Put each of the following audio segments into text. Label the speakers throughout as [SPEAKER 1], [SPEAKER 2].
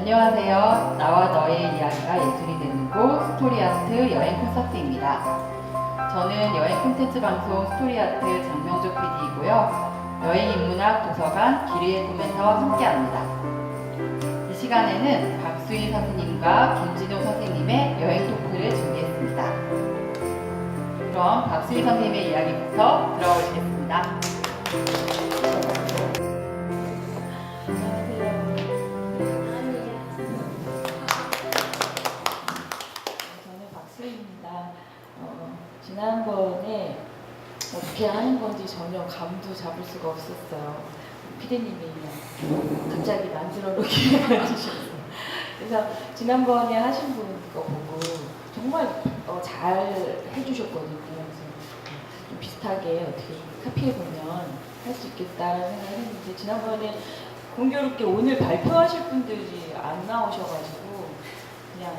[SPEAKER 1] 안녕하세요. 나와 너의 이야기가 예술이 되는 곳 스토리아트 여행 콘서트입니다. 저는 여행 콘텐츠 방송 스토리아트 장명조 PD이고요. 여행 인문학 도서관 길이의 꿈에서 함께합니다. 이 시간에는 박수희 선생님과 김진호 선생님의 여행 토크를 준비했습니다. 그럼 박수희 선생님의 이야기부터 들어보시겠습니다.
[SPEAKER 2] 지난번에 어떻게 하는 건지 전혀 감도 잡을 수가 없었어요. 피디님이 갑자기 만들어 놓게 해주셨어요. 그래서 지난번에 하신 분 거 보고 정말 잘 해주셨거든요. 그래서 좀 비슷하게 어떻게 카피해보면 할 수 있겠다라는 생각을 했는데, 지난번에 공교롭게 오늘 발표하실 분들이 안 나오셔가지고 그냥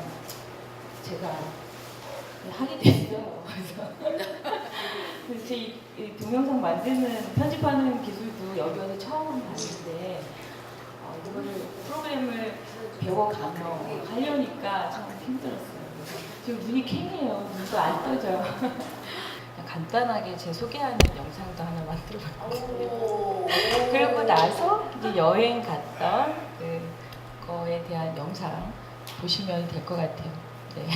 [SPEAKER 2] 제가 하게 됐어요. 그래서 제 이 동영상 만드는, 편집하는 기술도 여기 와서 처음 봤는데 이거를 프로그램을 배워가며 하려니까 참 힘들었어요. 지금 눈이 캥해요. 눈도 안 떠져요. 간단하게 제 소개하는 영상도 하나 만들어봤거든요. 그러고 나서 이제 여행 갔던 그거에 대한 영상 보시면 될 것 같아요. 네.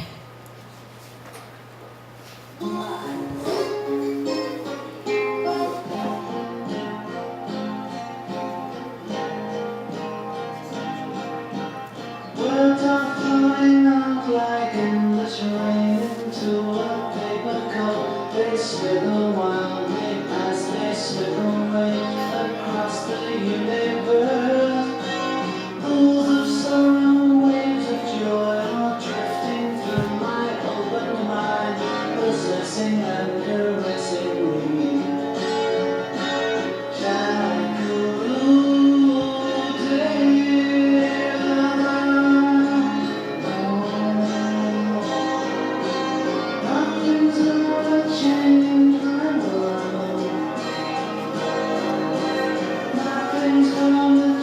[SPEAKER 3] Words are flowing out like endless rain into a paper cup. They slither wildly as they slip away across the universe. Pools of sorrow, waves of joy are drifting through my open mind, possessing and caressing me. Nothing's gonna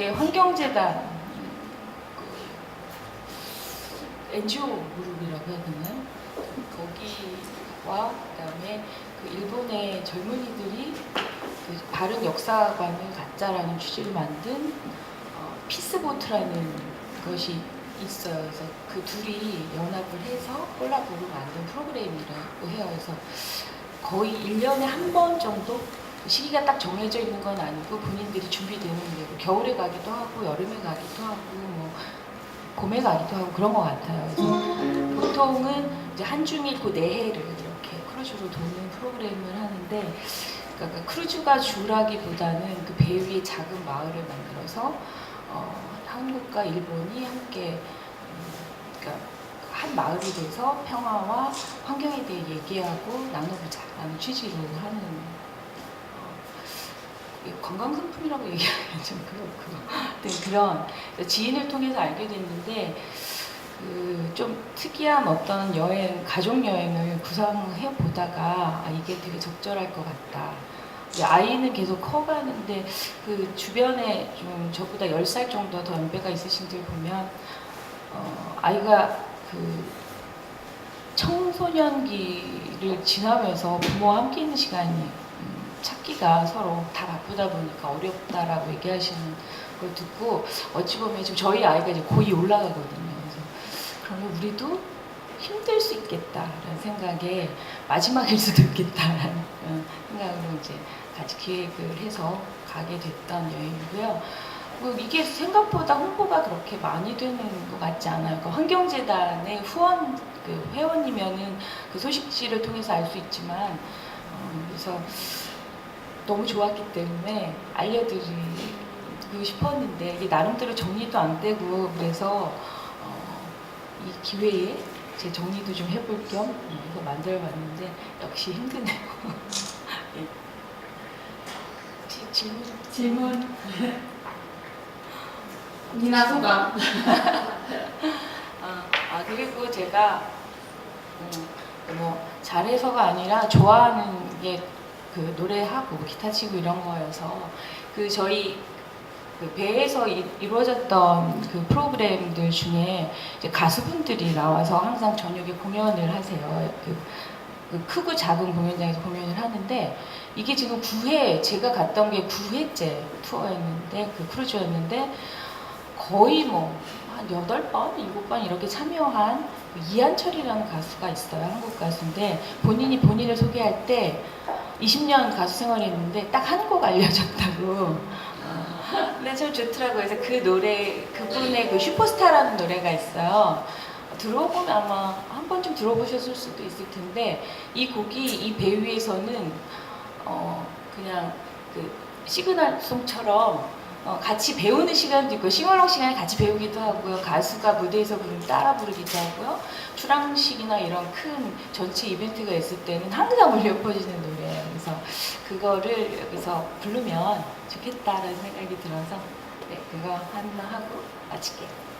[SPEAKER 2] 그게 환경재단 NGO 그룹이라고 해야 되나요? 거기와 그다음에 그 일본의 젊은이들이 그 바른 역사관을 갖자라는 취지로 만든 피스보트라는 것이 있어요. 그래서 그 둘이 연합을 해서 콜라보로 만든 프로그램이라고 해요. 그래서 거의 1년에 한 번 정도 시기가 딱 정해져 있는 건 아니고 본인들이 준비되는 대로 겨울에 가기도 하고 여름에 가기도 하고 뭐 봄에 가기도 하고 그런 것 같아요. 그래서 보통은 이제 한중일 그 내해를 이렇게 크루즈로 도는 프로그램을 하는데 그러니까 크루즈가 주라기보다는 그 배 위에 작은 마을을 만들어서 한국과 일본이 함께 그러니까 한 마을이 돼서 평화와 환경에 대해 얘기하고 나눠보자라는 취지로 하는 관광상품이라고 얘기하면 좀 네, 그런 지인을 통해서 알게 됐는데 좀 특이한 어떤 여행, 가족 여행을 구상해 보다가 이게 되게 적절할 것 같다. 아이는 계속 커가는데 그 주변에 좀 저보다 10살 정도 더 연배가 있으신 분 보면 아이가 그 청소년기를 지나면서 부모와 함께 있는 시간이 찾기가 서로 다 바쁘다 보니까 어렵다라고 얘기하시는 걸 듣고 어찌 보면 지금 저희 아이가 이제 고2 올라가거든요. 그래서 그러면 우리도 힘들 수 있겠다라는 생각에 마지막일 수도 있겠다라는 생각으로 이제 같이 기획을 해서 가게 됐던 여행이고요. 이게 생각보다 홍보가 그렇게 많이 되는 것 같지 않아요. 그러니까 환경재단의 후원 그 회원이면은 그 소식지를 통해서 알 수 있지만 그래서 너무 좋았기 때문에 알려드리고 싶었는데 이게 나름대로 정리도 안 되고 그래서 이 기회에 제 정리도 좀 해볼 겸 이거 만들어봤는데 역시 힘드네요. 예. 질문.
[SPEAKER 1] 니나 소감.
[SPEAKER 2] 그리고 제가 뭐 잘해서가 아니라 좋아하는 게 그 노래하고 기타 치고 이런 거여서 그 저희 그 배에서 이루어졌던 그 프로그램들 중에 이제 가수분들이 나와서 항상 저녁에 공연을 하세요. 그 크고 작은 공연장에서 공연을 하는데 이게 지금 9회 제가 갔던 게 9회째 투어였는데 그 크루즈였는데 거의 뭐 한 8번, 7번 이렇게 참여한 이한철이라는 가수가 있어요. 한국 가수인데 본인이 본인을 소개할 때 20년 가수 생활했는데 딱 한 곡 알려줬다고. 근데 참 좋더라고요. 그래서 그 노래, 그분의 그 슈퍼스타라는 노래가 있어요. 들어보면 아마 한 번쯤 들어보셨을 수도 있을 텐데 이 곡이 이 배 위에서는 그냥 그 시그널송처럼 같이 배우는 시간도 있고 싱어롱 시간에 같이 배우기도 하고요. 가수가 무대에서 부르면 따라 부르기도 하고요. 출항식이나 이런 큰 전체 이벤트가 있을 때는 항상 울려 퍼지는 노래예요. 그래서 그거를 여기서 부르면 좋겠다라는 생각이 들어서 네, 그거 하나 하고 마칠게요.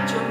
[SPEAKER 2] 좀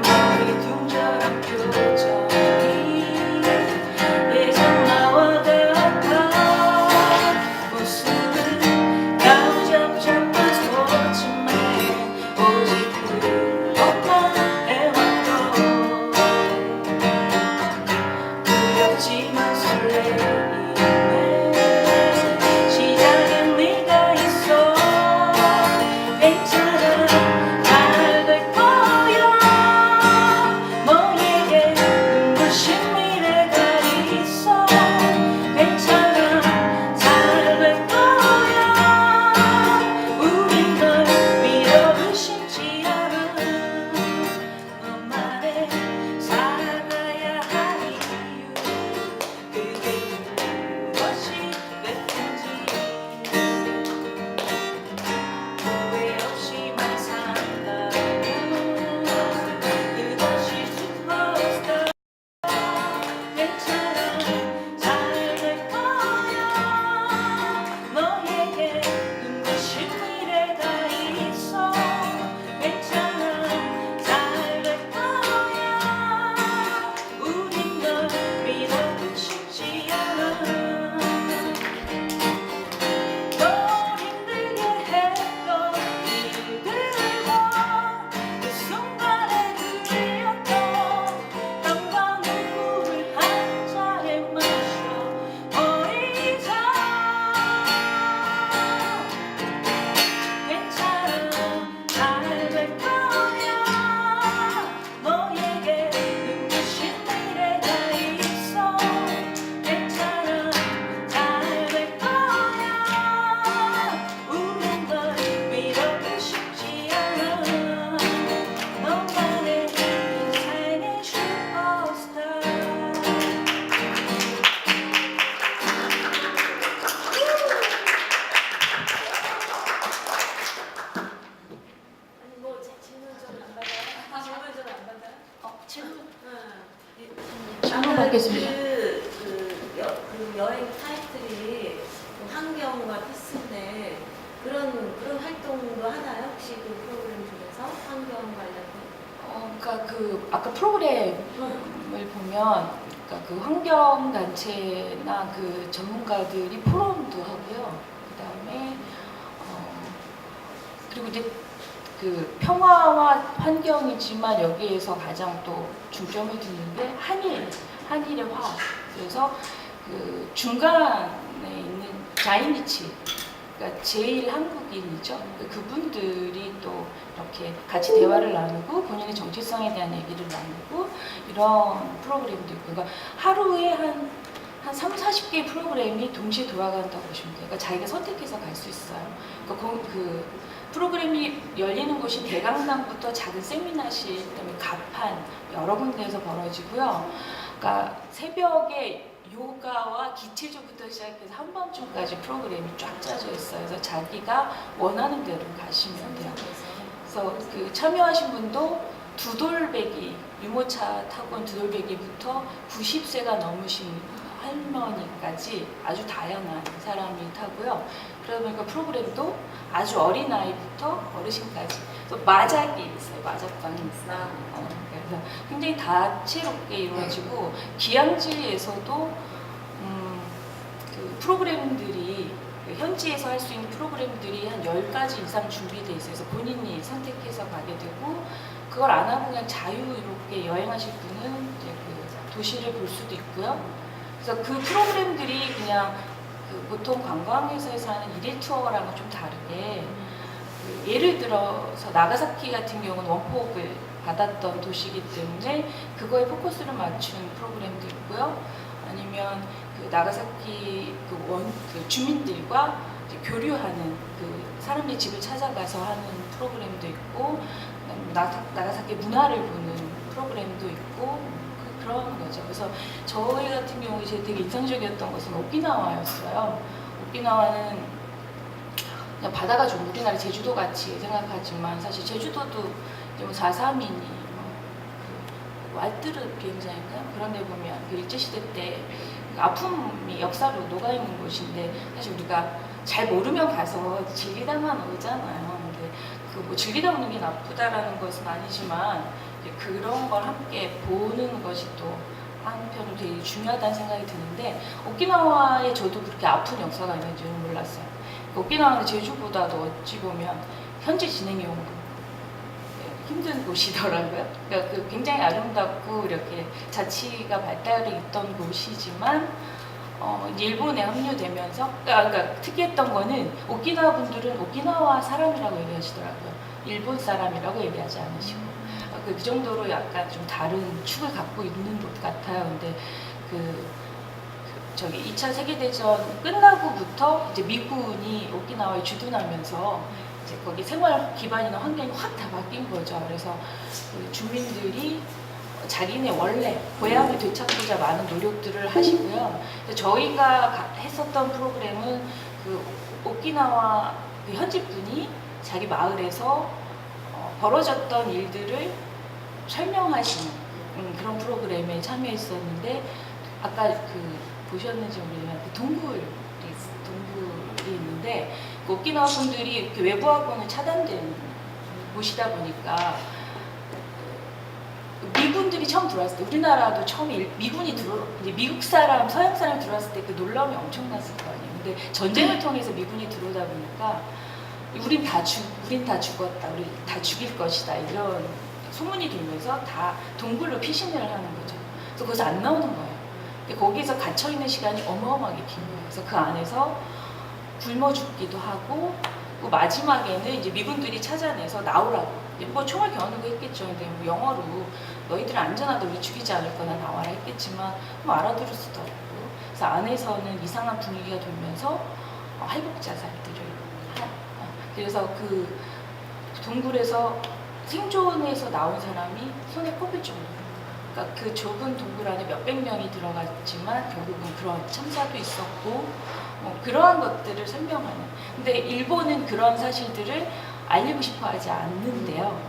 [SPEAKER 4] 스타프들이 그 환경과 피스인데 그런 활동도 하나요? 혹시 그 프로그램 중에서 환경 관련된?
[SPEAKER 2] 그러니까 그 아까 프로그램을 보면 그러니까 그 환경 단체나 그 전문가들이 포럼도 하고요. 그다음에 그리고 이제 그 평화와 환경이지만 여기에서 가장 또 중점을 두는 게 한일의 화합. 그래서 그 중간에 있는 자이니치, 그러니까 제일 한국인이죠. 그분들이 또 이렇게 같이 대화를 나누고 본인의 정체성에 대한 얘기를 나누고 이런 프로그램도 있고, 그러니까 하루에 한 3, 40개의 프로그램이 동시에 돌아간다고 보시면 돼요. 그러니까 자기가 선택해서 갈 수 있어요. 그러니까 그 프로그램이 열리는 곳이 대강당부터 작은 세미나실, 그다음에 가판 여러 군데에서 벌어지고요. 그러니까 새벽에 요가와 기체조부터 시작해서 한밤중까지 프로그램이 쫙 짜져 있어요. 그래서 자기가 원하는 대로 가시면 돼요. 그래서 그 참여하신 분도 두돌배기, 유모차 타고 온 두돌배기부터 90세가 넘으신 할머니까지 아주 다양한 사람이 타고요. 그러다 보니까 프로그램도 아주 어린 아이부터 어르신까지 또 마작이 있어요. 마작방이 있어요. 그래서 굉장히 다채롭게 이루어지고 기양지에서도 그 프로그램들이 현지에서 할 수 있는 프로그램들이 한 10가지 이상 준비되어 있어요. 그래서 본인이 선택해서 가게 되고 그걸 안 하고 그냥 자유롭게 여행하실 분은 이제 그 도시를 볼 수도 있고요. 그래서 그 프로그램들이 그냥 그 보통 관광회사에서 하는 일일 투어랑은 좀 다르게 그 예를 들어서 나가사키 같은 경우는 원폭을 받았던 도시이기 때문에 그거에 포커스를 맞춘 프로그램도 있고요. 아니면 그 나가사키 그 주민들과 이제 교류하는 그 사람의 집을 찾아가서 하는 프로그램도 있고, 나가사키 문화를 보는 프로그램도 있고 그런 거죠. 그래서 저희 같은 경우에 제 되게 인상적이었던 것은 오키나와였어요. 오키나와는 그냥 바다가 좀 우리나라 제주도 같이 생각하지만 사실 제주도도 이제 뭐 4.3이니 그 왈트르 비행장인가요? 그런 데 보면 그 일제시대 때 아픔이 역사로 녹아있는 곳인데 사실 우리가 잘 모르면 가서 즐기다만 오잖아요. 근데 그 뭐 즐기다 오는 게 나쁘다라는 것은 아니지만 그런 걸 함께 보는 것이 또 한편으로 되게 중요하다는 생각이 드는데 오키나와에 저도 그렇게 아픈 역사가 있는지는 몰랐어요. 오키나와는 제주보다도 어찌 보면 현재 진행이 힘든 곳이더라고요. 그러니까 그 굉장히 아름답고 이렇게 자치가 발달이 있던 곳이지만 이제 일본에 합류되면서 그러니까 특이했던 거는 오키나와 분들은 오키나와 사람이라고 얘기하시더라고요. 일본 사람이라고 얘기하지 않으시고 그 정도로 약간 좀 다른 축을 갖고 있는 것 같아요. 근데 저기 2차 세계대전 끝나고부터 이제 미군이 오키나와에 주둔하면서 이제 거기 생활 기반이나 환경이 확 다 바뀐 거죠. 그래서 그 주민들이 자기네 원래 고향을 되찾고자 많은 노력들을 하시고요. 저희가 했었던 프로그램은 그 오키나와 그 현지 분이 자기 마을에서 벌어졌던 일들을 설명하시는 그런 프로그램에 참여했었는데 아까 그 보셨는지 모르지만 그 동굴이 있는데 그 오키나와 분들이 이렇게 외부하고는 차단된 곳이다 보니까 미군들이 처음 들어왔을 때 우리나라도 처음에 미군이 이제 미국 사람, 서양 사람이 들어왔을 때 그 놀라움이 엄청났을 거 아니에요. 근데 전쟁을 통해서 미군이 들어오다 보니까 우린 다 죽었다, 우리 다 죽일 것이다 이런 소문이 돌면서 다 동굴로 피신을 하는 거죠. 그래서 거기서 안 나오는 거예요. 근데 거기서 갇혀 있는 시간이 어마어마하게 긴 거예요. 그래서 그 안에서 굶어 죽기도 하고 그 마지막에는 이제 미군들이 찾아내서 나오라고. 뭐 총을 겨누고 했겠죠. 근데 뭐 영어로 너희들은 안전하다, 우리 죽이지 않을 거나 나와라 했겠지만 뭐 알아들을 수도 없고. 그래서 안에서는 이상한 분위기가 돌면서 할복 자살들을 그래서 그 동굴에서 생존해서 나온 사람이 손에 꼽을 정도로. 그러니까 그 좁은 동굴 안에 몇백 명이 들어갔지만 결국은 그런 참사도 있었고 뭐 그러한 것들을 설명하는. 근데 일본은 그런 사실들을 알리고 싶어 하지 않는데요.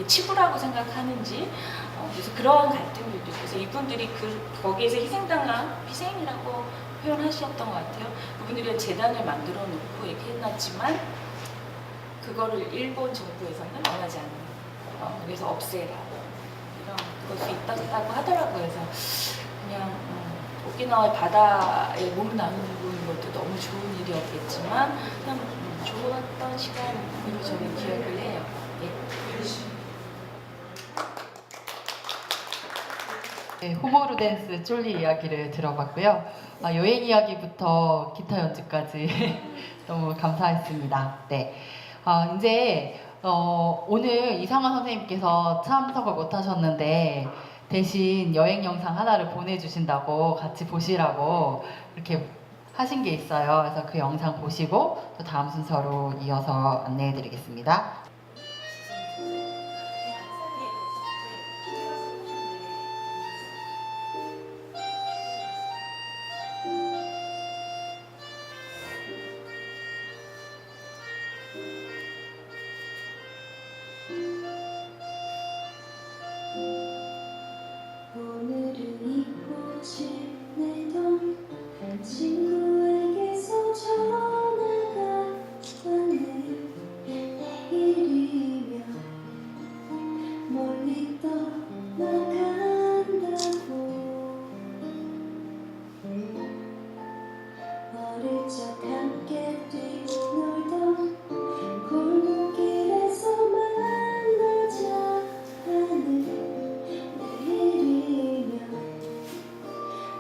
[SPEAKER 2] 치부라고 생각하는지 그래서 그러한 갈등들도 있고 그래서 이분들이 거기에서 희생이라고 표현하셨던 것 같아요. 그분들이 재단을 만들어 놓고 이렇게 해놨지만 그거를 일본 정부에서는 원하지 않는 그래서 없애라 이런 것이 있다고 하더라고요. 그래서 그냥 오키나와의 바다에 몸 나누는 것도 너무 좋은 일이었겠지만 그냥 좋았던 시간으로 저는 기억을 해요. 예.
[SPEAKER 1] 네, 호모루 댄스 쫄리 이야기를 들어봤고요. 여행 이야기부터 기타 연주까지 너무 감사했습니다. 네, 이제 오늘 이상화 선생님께서 참석을 못하셨는데 대신 여행 영상 하나를 보내주신다고 같이 보시라고 이렇게 하신 게 있어요. 그래서 그 영상 보시고 또 다음 순서로 이어서 안내해드리겠습니다.
[SPEAKER 3] 오늘은 잊고 지내던 친구에게서 전화가 왔네. 내일이면 멀리 떠나간다고. 어릴 적 함께 뛰놀던 골목길에서 만나자 하는 내일이면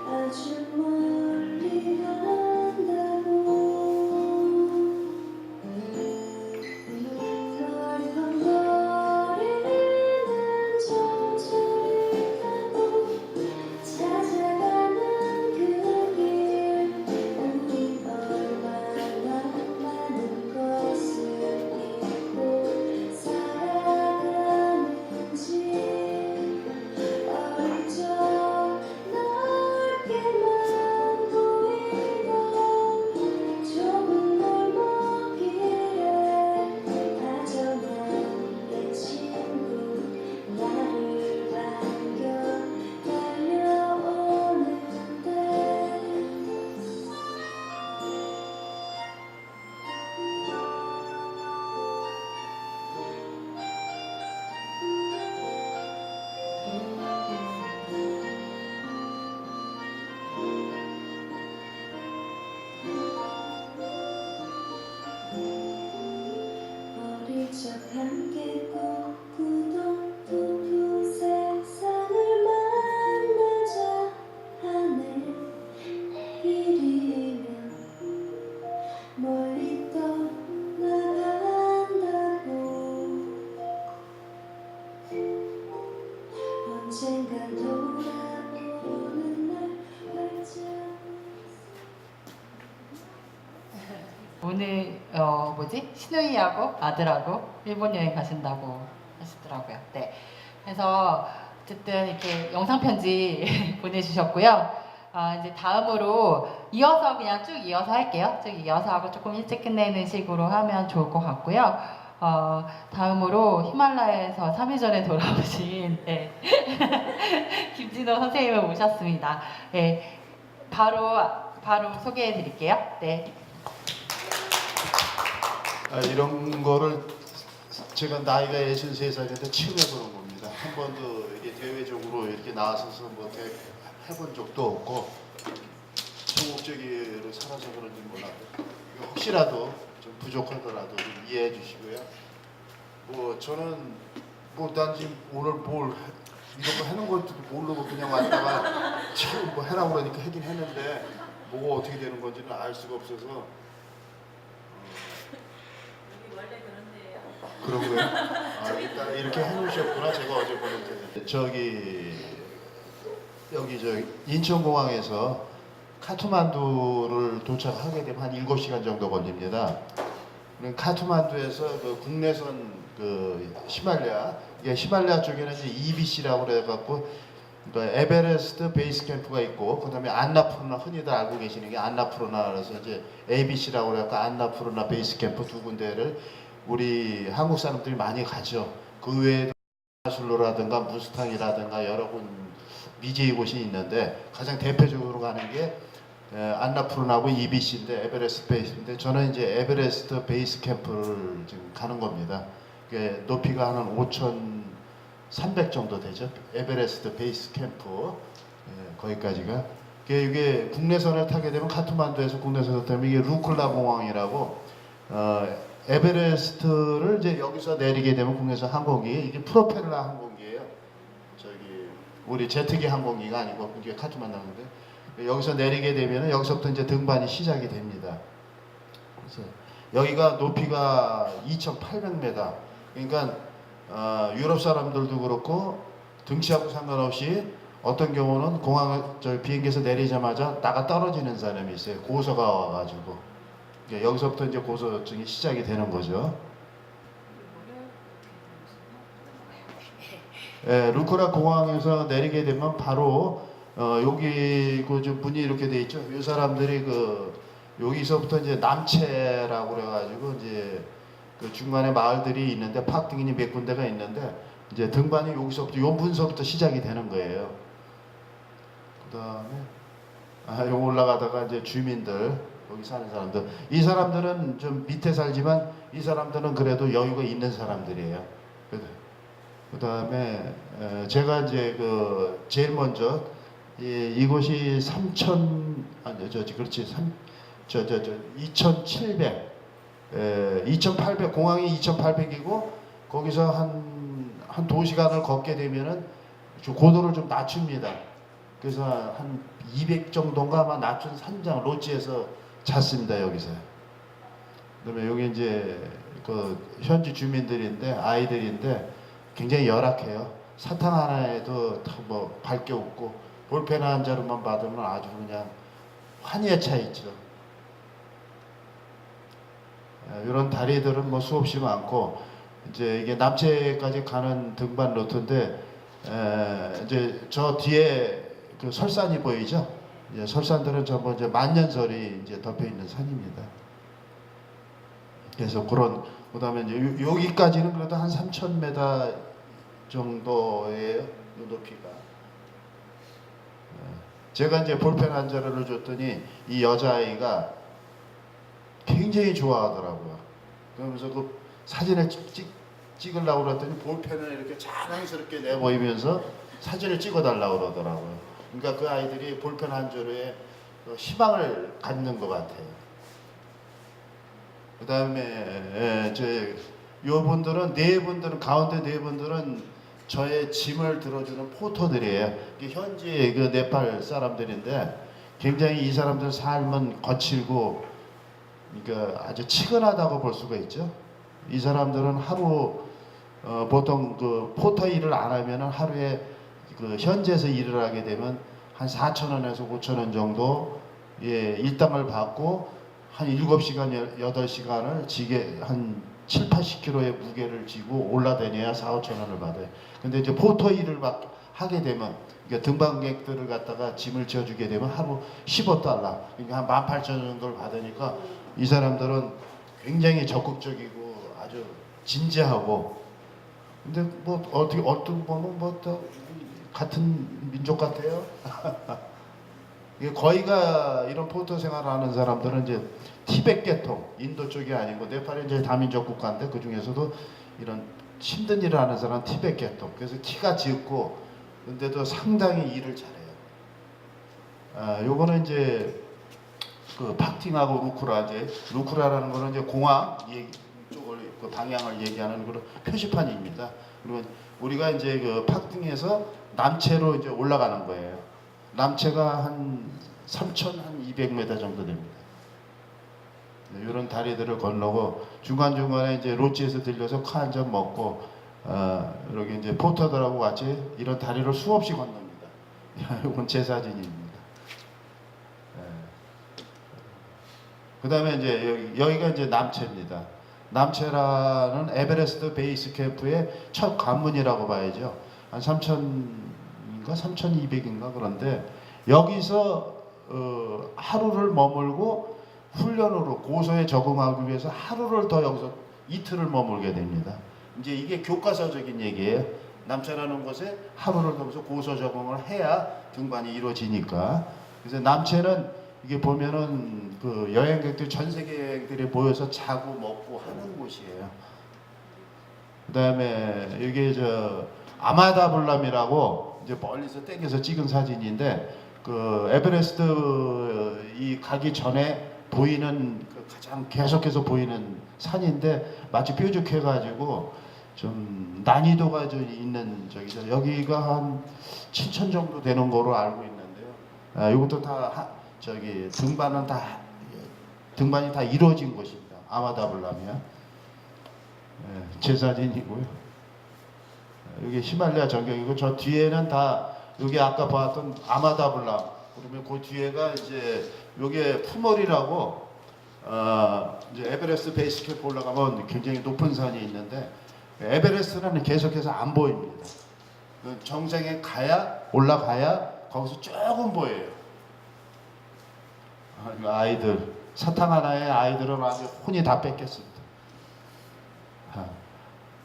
[SPEAKER 3] 아주 멀리 간다고. 덜컹거리는 전철을 타고 찾아가는 그 길, 우린 얼마나 많은 것을 잊고 살아가는지. 어릴 적 넓게만 보이던 좁은 골목길에 다정한 내 친구 나를 반겨 달려오는데. 어릴 적 함께 꿈꾸던 두 세상을 만나자 하네. 내일이면 멀리 떠나간다고. 언젠간 돌아오는 날 활짝.
[SPEAKER 1] 오늘 시누이하고 아들하고 일본 여행 가신다고 하시더라고요. 네, 그래서 어쨌든 이렇게 영상 편지 보내주셨고요. 이제 다음으로 이어서 그냥 쭉 이어서 할게요. 쭉 이어서 하고 조금 일찍 끝내는 식으로 하면 좋을 것 같고요. 다음으로 히말라야에서 3일 전에 돌아오신 김진호 선생님을 모셨습니다. 네, 바로 소개해 드릴게요. 네.
[SPEAKER 5] 이런 거를 제가 나이가 63살인데 처음 해보는 겁니다. 한 번도 이게 대외적으로 이렇게 나와서서 뭐 해본 적도 없고 소극적으로 살아서 그런지 몰라도 혹시라도 좀 부족하더라도 좀 이해해 주시고요. 뭐 저는 뭐 단지 오늘 뭘 이런 거 하는 것도 모르고 그냥 왔다가 지금 뭐 해라고 그러니까 하긴 했는데 뭐가 어떻게 되는 건지는 알 수가 없어서
[SPEAKER 4] 원래 그런데요.
[SPEAKER 5] 그러고요. 일단 이렇게 해놓으셨구나. 제가 어제 보냈는데 여기 인천공항에서 카트만두를 도착하게 되면 한 7시간 정도 걸립니다. 카트만두에서 그 국내선 히말라야, 이게 히말라야 쪽에는 이제 EBC라고 그래갖고 에베레스트 베이스 캠프가 있고, 그다음에 안나푸르나, 흔히들 알고 계시는 게 안나푸르나, 그래서 이제 ABC라고 그래갖고 안나푸르나 베이스 캠프 두 군데를 우리 한국 사람들이 많이 가죠. 그 외에도 술로라든가 무스탕이라든가 여러 군 미제이 곳이 있는데 가장 대표적으로 가는 게 안나푸르나하고 EBC인데 에베레스트 베이스인데 저는 이제 에베레스트 베이스 캠프를 지금 가는 겁니다. 높이가 한 5,300 정도 되죠. 에베레스트 베이스 캠프 거기까지가. 이게 국내선을 타게 되면 카트만두에서 국내선을 타면 이게 루클라 공항이라고 에베레스트를 이제 여기서 내리게 되면 국내선 항공기 이게 프로펠러 항공기예요. 저기 우리 제트기 항공기가 아니고 이게 카트만두인데 여기서 내리게 되면 여기서부터 이제 등반이 시작이 됩니다. 그래서 여기가 높이가 2,800m. 그러니까 유럽 사람들도 그렇고 등치하고 상관없이 어떤 경우는 비행기에서 내리자마자 나가 떨어지는 사람이 있어요. 고소가 와가지고 여기서부터 이제 고소증이 시작이 되는 거죠. 루크라 공항에서 내리게 되면 바로 여기 좀 문이 이렇게 돼 있죠. 이 사람들이 여기서부터 이제 남체라고 그래가지고 이제 그 중간에 마을들이 있는데 파킹이 몇 군데가 있는데 이제 등반이 여기서부터 요 문서부터 시작이 되는 거예요. 그다음에 요 올라가다가 이제 주민들 여기 사는 사람들 이 사람들은 좀 밑에 살지만 이 사람들은 그래도 여유가 있는 사람들이에요. 그다음에 제가 이제 제일 먼저 이곳이 2,800 공항이 2,800이고 거기서 한 2시간을 걷게 되면은 고도를 좀 낮춥니다. 그래서 한 200 정도인가 아마 낮춘 산장 로지에서 잤습니다. 여기서. 그다음에 여기 이제 현지 주민들인데 아이들인데 굉장히 열악해요. 사탕 하나에도 뭐 밝게 웃고 볼펜 한 자루만 받으면 아주 그냥 환희에 차 있죠. 이런 다리들은 뭐 수없이 많고 이제 이게 남체까지 가는 등반 루트인데 이제 저 뒤에 그 설산이 보이죠? 이제 설산들은 전부 이제 만년설이 이제 덮여 있는 산입니다. 그래서 그다음에 이제 여기까지는 그래도 한 3,000m 정도예요. 높이가. 제가 이제 볼펜 한 자루를 줬더니 이 여자아이가 굉장히 좋아하더라고요. 그러면서 그 사진을 찍으려고 그랬더니 볼펜을 이렇게 자랑스럽게 내보이면서 사진을 찍어달라고 그러더라고요. 그러니까 그 아이들이 볼펜 한 자루에 희망을 갖는 것 같아요. 그 다음에 요분들은 가운데 네 분들은 저의 짐을 들어주는 포터들이에요. 현지 그 네팔 사람들인데 굉장히 이 사람들 삶은 거칠고 그러니까 아주 치근하다고 볼 수가 있죠. 이 사람들은 하루 보통 그 포터 일을 안 하면은 하루에 그 현지에서 일을 하게 되면 한 4,000원에서 5,000원 정도 일당을 받고 한 7시간 8시간을 지게 한 7, 80kg의 무게를 지고 올라다녀야 4, 5,000원을 받아요. 근데 이제 포터 일을 하게 되면 그러니까 등반객들을 갖다가 짐을 지어주게 되면 하루 15달러, 그러니까 한 18,000원 정도를 받으니까 이 사람들은 굉장히 적극적이고 아주 진지하고 근데 뭐 어떻게 보면 뭐 또 같은 민족 같아요. 거의가 이런 포터 생활을 하는 사람들은 이제 티베트 계통, 인도 쪽이 아니고 네팔이 이제 다민족 국가인데 그 중에서도 이런 힘든 일을 하는 사람은 티베트 계통. 그래서 키가 작고 근데도 상당히 일을 잘해요. 요거는 이제 그 파팅하고 루크라라는 거는 이제 공항 쪽을 그 방향을 얘기하는 그런 표시판입니다. 그리고 우리가 이제 그 파팅에서 남체로 이제 올라가는 거예요. 남체가 한 3,200m 정도 됩니다. 이런 다리들을 건너고 중간중간에 이제 로지에서 들려서 카 한 잔 먹고 이렇게 이제 포터들하고 같이 이런 다리를 수없이 건넙니다. 이건 제 사진입니다. 그 다음에 이제 여기가 이제 남체입니다. 남체라는 에베레스트 베이스 캠프의 첫 관문이라고 봐야죠. 한 3,000인가 3,200인가 그런데 여기서 하루를 머물고 훈련으로 고소에 적응하기 위해서 하루를 더 여기서 이틀을 머물게 됩니다. 이제 이게 교과서적인 얘기예요. 남체라는 곳에 하루를 더면서 고소 적응을 해야 등반이 이루어지니까. 그래서 남체는 이게 보면은 그 여행객들 전 세계 여행들이 모여서 자고 먹고 하는 곳이에요. 그다음에 이게 저 아마다블람이라고 이제 멀리서 땡겨서 찍은 사진인데 그 에베레스트 이 가기 전에 보이는 그 가장 계속해서 보이는 산인데 마치 뾰족해가지고 좀 난이도가 좀 있는 저기죠. 여기가 한 7,000 정도 되는 거로 알고 있는데요. 이것도 다 저기 등반이 다 이루어진 곳입니다. 아마다블람이야. 제 사진이고요. 여기 히말라야 전경이고 저 뒤에는 다 여기 아까 봤던 아마다블람. 그러면 그 뒤에가 이제 요게 푸멀이라고 이제 에베레스트 베이스 캠프 올라가면 굉장히 높은 산이 있는데 에베레스트는 계속해서 안 보입니다. 그 정상에 가야 올라가야 거기서 조금 보여요. 아이들 사탕 하나에 아이들은 아주 혼이 다 뺏겼습니다.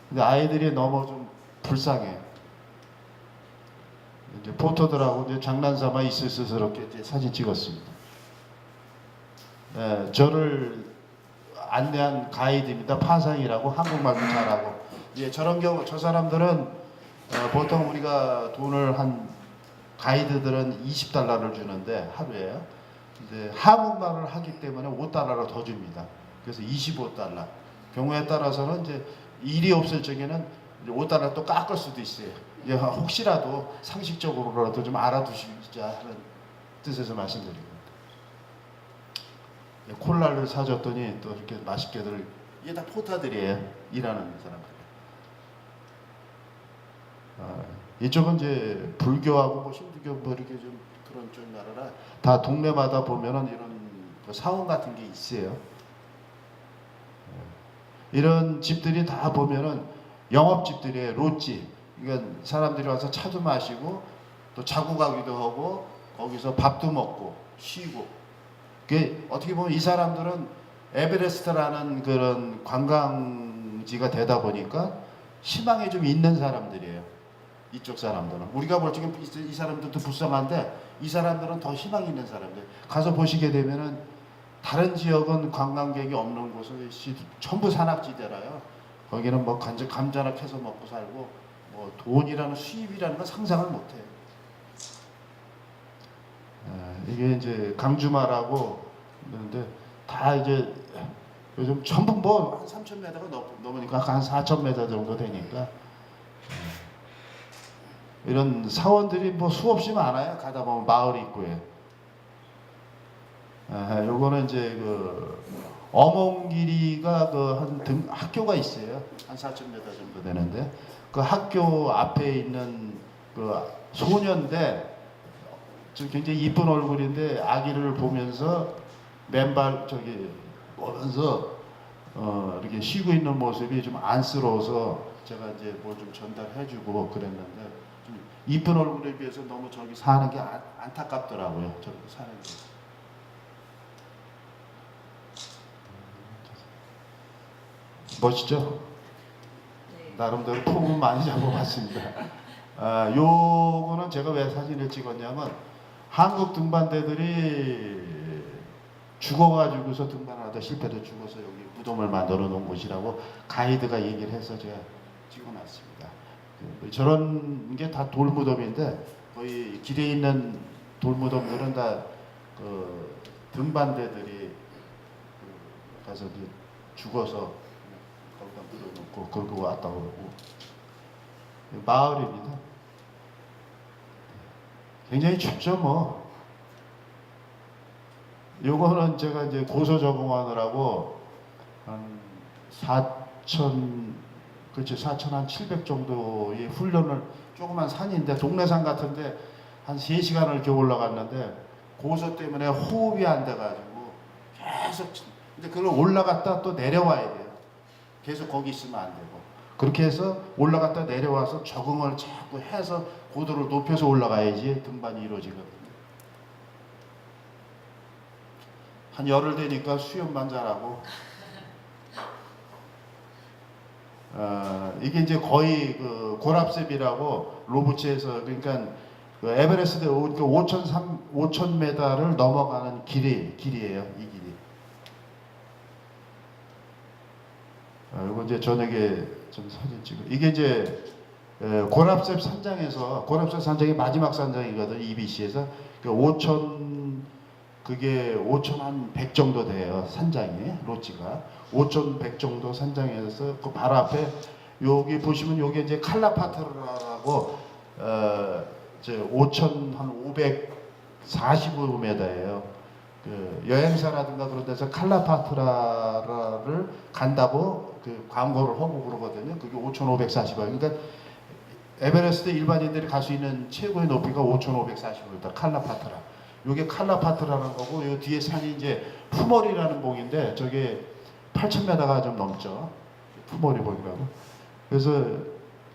[SPEAKER 5] 근데 아이들이 너무 좀 불쌍해. 이제 포토들하고 이제 장난삼아 있을스럽게 이제 사진 찍었습니다. 저를 안내한 가이드입니다. 파상이라고 한국말도 잘하고. 저런 경우 저 사람들은 보통 우리가 돈을 한 가이드들은 $20를 주는데 하루에 이제 한국말을 하기 때문에 $5를 더 줍니다. 그래서 $25. 경우에 따라서는 이제 일이 없을 적에는 이제 $5 또 깎을 수도 있어요. 혹시라도 상식적으로라도 좀 알아두시자 하는 뜻에서 말씀드립니다. 콜라를 사줬더니 또 이렇게 맛있게들 이게 다 포타들이에요. 일하는 사람들. 이쪽은 이제 불교하고 뭐 힌두교 뭐 이렇게 좀 그런 쪽 나라라 다 동네마다 보면은 이런 그 사원 같은 게 있어요. 이런 집들이 다 보면은 영업집들이에요. 롯집. 그러니까 사람들이 와서 차도 마시고 또 자고 가기도 하고 거기서 밥도 먹고 쉬고. 그게 어떻게 보면 이 사람들은 에베레스트라는 그런 관광지가 되다 보니까 희망이 좀 있는 사람들이에요. 이쪽 사람들은 우리가 볼 적엔 이 사람들도 불쌍한데 이 사람들은 더 희망이 있는 사람들. 가서 보시게 되면은 다른 지역은 관광객이 없는 곳은 전부 산악지대라요. 거기는 뭐 감자나 캐서 먹고 살고 뭐 돈이라는 수입이라는 건 상상을 못해요. 이게 이제 강주마라고 그러는데 다 이제 요즘 전부 뭐 한 3,000m가 넘으니까 한 4,000m 정도 되니까 이런 사원들이 뭐 수없이 많아요. 가다 보면 마을 입구에. 요거는 이제 그 어몽길이가 그 학교가 있어요. 한 4,000m 정도 되는데 그 학교 앞에 있는 그 소년인데 굉장히 이쁜 얼굴인데 아기를 보면서 맨발 보면서 이렇게 쉬고 있는 모습이 좀 안쓰러워서 제가 이제 뭘 좀 전달해주고 그랬는데 좀 이쁜 얼굴에 비해서 너무 저기 사는 게 안타깝더라고요. 저기 사는 게. 멋있죠?
[SPEAKER 4] 네.
[SPEAKER 5] 나름대로 폼은 많이 잡아봤습니다. 요거는 제가 왜 사진을 찍었냐면 한국 등반대들이 죽어가지고서 등반하다 실패도 죽어서 여기 무덤을 만들어 놓은 곳이라고 가이드가 얘기를 해서 제가 찍어놨습니다. 저런 게 다 돌무덤인데 거의 길에 있는 돌무덤들은 다 그 등반대들이 가서 이제 죽어서 거기다 묻어놓고 그러고 왔다고 그러고 마을입니다. 굉장히 춥죠 뭐. 요거는 제가 이제 고소 적응하느라고 한 4,700 정도의 훈련을 조그만 산인데 동네산 같은데 한 3시간을 이렇게 올라갔는데 고소 때문에 호흡이 안 돼가지고 계속 근데 그걸 올라갔다 또 내려와야 돼요. 계속 거기 있으면 안 되고 그렇게 해서 올라갔다 내려와서 적응을 자꾸 해서 고도를 높여서 올라가야지 등반이 이루어지거든요. 한 열흘 되니까 수영만 잘하고 이게 이제 거의 그 고랍셉이라고 로부츠에서 그러니까 그 에베레스트 5,000m를 넘어가는 길이에요. 이 길이. 이거 이제 저녁에 좀 사진 찍어. 이게 이제 고랍셉 산장에서 고랍셉 산장이 마지막 산장이거든. EBC에서 그게 5,100 정도 돼요. 산장이 로치가 5,100 정도 산장에서 그 바로 앞에 여기 보시면 여기 이제 칼라파트라고 이제 5,545m예요. 그 여행사라든가 그런 데서 칼라파트라를 간다고 그 광고를 하고 그러거든요. 그게 5,540원. 그러니까 에베레스트 일반인들이 갈 수 있는 최고의 높이가 5,540m 칼라파트라. 이게 칼라파트라는 거고, 이 뒤에 산이 이제 푸머리라는 봉인데 저게 8,000m가 좀 넘죠. 푸머리 봉이라고. 그래서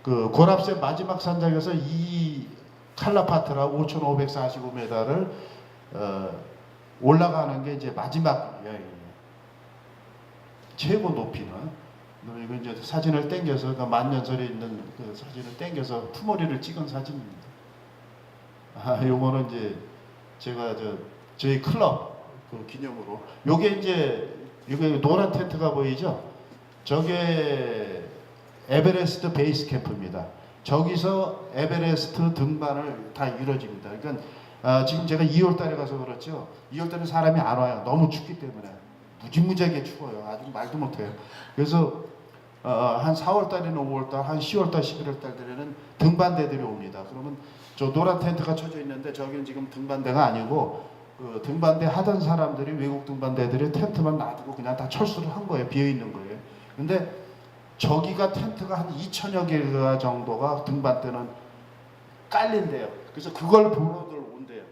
[SPEAKER 5] 그 고랍셉 마지막 산장에서 이 칼라파트라 5,545m를 올라가는 게 이제 마지막 여행이에요. 최고 높이는. 이거 이제 사진을 땡겨서 그러니까 만년설에 있는 그 사진을 땡겨서 푸머리를 찍은 사진입니다. 요거는 이제 제가 저희 클럽 그 기념으로. 요게 이제 이게 노란 텐트가 보이죠? 저게 에베레스트 베이스 캠프입니다. 저기서 에베레스트 등반을 다 이루어집니다. 그러니까 지금 제가 2월 달에 가서 그렇죠. 2월 달에 사람이 안 와요. 너무 춥기 때문에. 무지무지하게 추워요. 아주 말도 못해요. 그래서 한 4월 달이나 5월 달, 한 10월 달, 11월 달 되면은 등반대들이 옵니다. 그러면 저 노란 텐트가 쳐져 있는데 저기는 지금 등반대가 아니고 그 등반대 하던 사람들이 외국 등반대들이 텐트만 놔두고 그냥 다 철수를 한 거예요. 비어 있는 거예요. 근데 저기가 텐트가 한 2,000여 개가 정도가 등반대는 깔린대요. 그래서 그걸 보러들 온대요.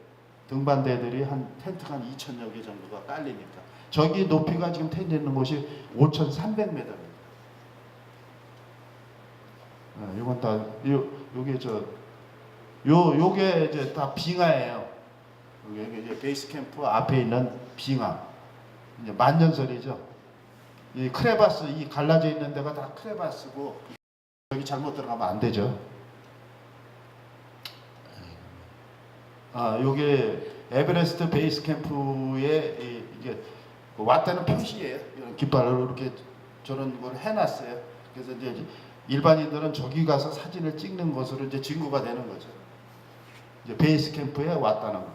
[SPEAKER 5] 등반대들이 한 텐트가 한 2,000여 개 정도가 깔리니까. 저기 높이가 지금 텐트 있는 곳이 5,300m입니다. 이건 다 요게 요게 이제 다 빙하예요. 여기 이제 베이스 캠프 앞에 있는 빙하. 이제 만년설이죠. 이 크레바스, 이 갈라져 있는 데가 다 크레바스고 여기 잘못 들어가면 안 되죠. 요게 에베레스트 베이스 캠프에 이게 왔다는 표시예요. 이런 깃발로 이렇게 저런 걸 해놨어요. 그래서 이제 일반인들은 저기 가서 사진을 찍는 것으로 이제 증거가 되는 거죠. 이제 베이스 캠프에 왔다는 거.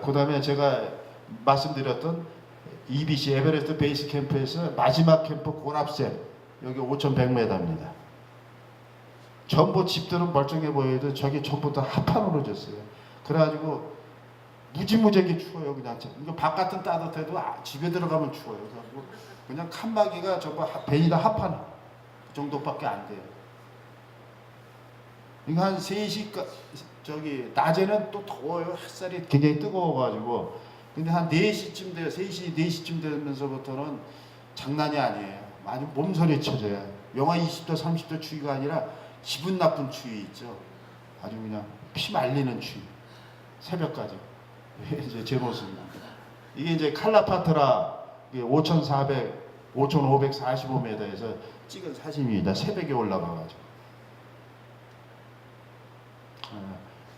[SPEAKER 5] 그다음에 제가 말씀드렸던 EBC 에베레스트 베이스 캠프에서 마지막 캠프 고랍셉 여기 5,100m입니다. 전부 집들은 멀쩡해 보여도 저기 전부 다 합판으로 졌어요. 그래가지고 무지무지하게 추워요. 그냥 이거 바깥은 따뜻해도 집에 들어가면 추워요. 그냥 칸막이가 전부 벤이 다 합판 그 정도밖에 안 돼요. 이거 한 3시 저기 낮에는 또 더워요. 햇살이 굉장히 뜨거워가지고. 근데 한 4시쯤 돼요. 3시, 4시쯤 되면서부터는 장난이 아니에요. 아주 몸서리 쳐져요. 영하 20도, 30도 추위가 아니라 기분 나쁜 추위 있죠. 아주 그냥 피 말리는 추위. 새벽까지. 이제 제 모습입니다. 이게 이제 칼라파트라 5,545m에서 찍은 사진입니다. 새벽에 올라가가지고.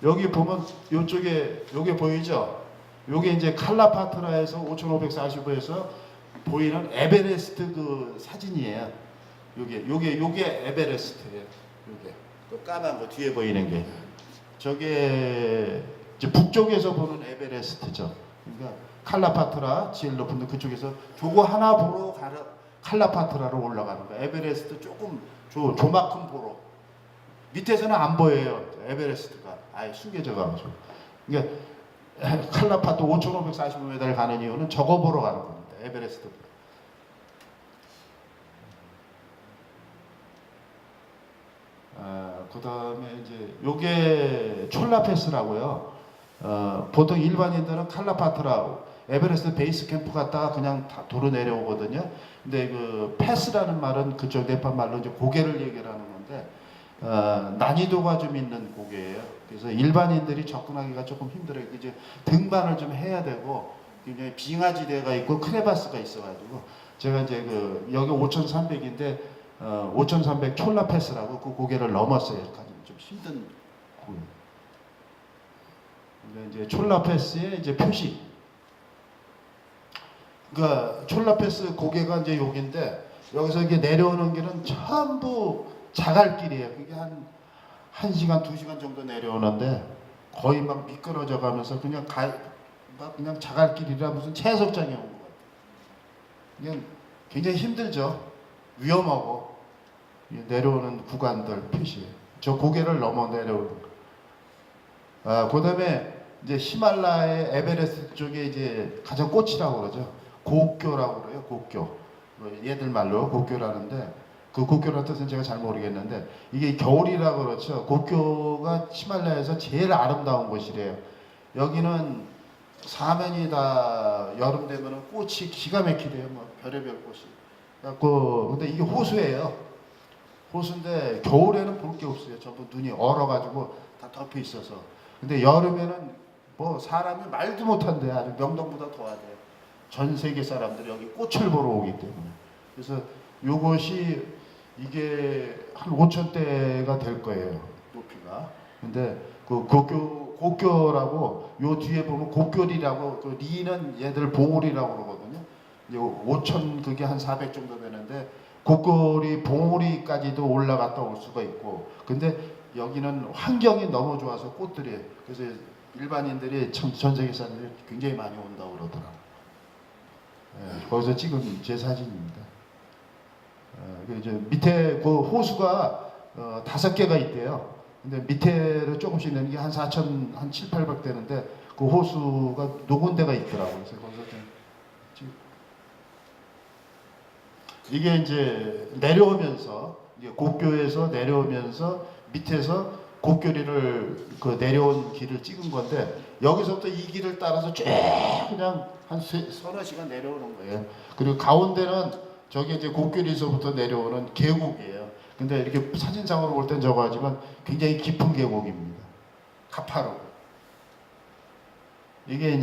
[SPEAKER 5] 여기 보면 이쪽에 요게 보이죠? 요게 이제 칼라파트라에서 5,545에서 보이는 에베레스트 그 사진이에요. 요게 에베레스트예요. 요게 그 까만 거 뒤에 보이는 게 저게 이제 북쪽에서 보는 에베레스트죠. 그러니까 칼라파트라 제일 높은 데 그쪽에서 저거 하나 보러 칼라파트라로 올라가는 거예요. 에베레스트 조금 조만큼 보러. 밑에서는 안 보여요. 에베레스트가 아예 숨겨져 가지고. 그러니까 칼라파트 5,545m를 가는 이유는 저거 보러 가는 겁니다. 에베레스트. 그 다음에 이제 요게 촐라패스라고요. 보통 일반인들은 칼라파트라 에베레스트 베이스 캠프 갔다가 그냥 다 도로 내려오거든요. 근데 그 패스라는 말은 그쪽 네팔 말로 이제 고개를 얘기하는 건데 난이도가 좀 있는 고개예요. 그래서 일반인들이 접근하기가 조금 힘들어요. 이제 등반을 좀 해야 되고 굉장히 빙하지대가 있고 크레바스가 있어가지고 제가 이제 그 여기 5,300인데 5,300 촐라패스라고 그 고개를 넘었어요. 좀 힘든 고개. 근데 이제 촐라패스의 이제 표시. 그러니까 촐라패스 고개가 이제 여기인데 여기서 이게 내려오는 길은 전부 자갈길이에요. 그게 한 1시간, 2시간 정도 내려오는데 거의 막 미끄러져 가면서 막 그냥 자갈길이라 무슨 채석장에 온 것 같아요. 이게 굉장히 힘들죠. 위험하고 내려오는 구간들 표시예요. 저 고개를 넘어 내려오는 거. 그다음에 이제 히말라야 에베레스트 쪽에 이제 가장 꽃이라고 그러죠. 곡교라고 그래요. 곡교. 얘들 말로 곡교라는데 그 곡교라는 뜻은 제가 잘 모르겠는데 이게 겨울이라고 그렇죠. 곡교가 히말라야에서 제일 아름다운 곳이래요. 여기는 사면이 다 여름 되면은 꽃이 기가 막히대요. 뭐 별의별 꽃이. 그래갖고 근데 이게 호수예요. 호수인데 겨울에는 볼 게 없어요. 전부 눈이 얼어가지고 다 덮여 있어서. 근데 여름에는 뭐 사람이 말도 못한대. 아주 명동보다 더하대요. 전 세계 사람들이 여기 꽃을 보러 오기 때문에. 그래서 요것이 이게 한 5,000대가 될 거예요. 높이가. 근데 그 곡교라고 요 뒤에 보면 곡교리라고 그 리는 얘들 봉우리라고 그러거든요. 이제 5,000 그게 한 400 정도 되는데 곡교리 봉우리까지도 올라갔다 올 수가 있고. 근데 여기는 환경이 너무 좋아서 꽃들이 그래서 일반인들이 참 전 세계 사람들이 굉장히 많이 온다고 그러더라고요. 예, 거기서 찍은 제 사진입니다. 이제 밑에 그 호수가 5개가 있대요. 근데 밑에로 조금씩 내는 게 한 4,000, 한 7, 800 되는데 그 호수가 녹은 데가 있더라고요. 그래서 거기서 지금 이게 이제 내려오면서 이제 곡교에서 내려오면서 밑에서 곡교리를 그 내려온 길을 찍은 건데 여기서부터 이 길을 따라서 쭉 그냥 한 서너 시간 내려오는 거예요. 그리고 가운데는 저게 이제 곡교리에서부터 내려오는 계곡이에요. 근데 이렇게 사진상으로 볼 땐 저거 하지만 굉장히 깊은 계곡입니다. 가파르고. 이게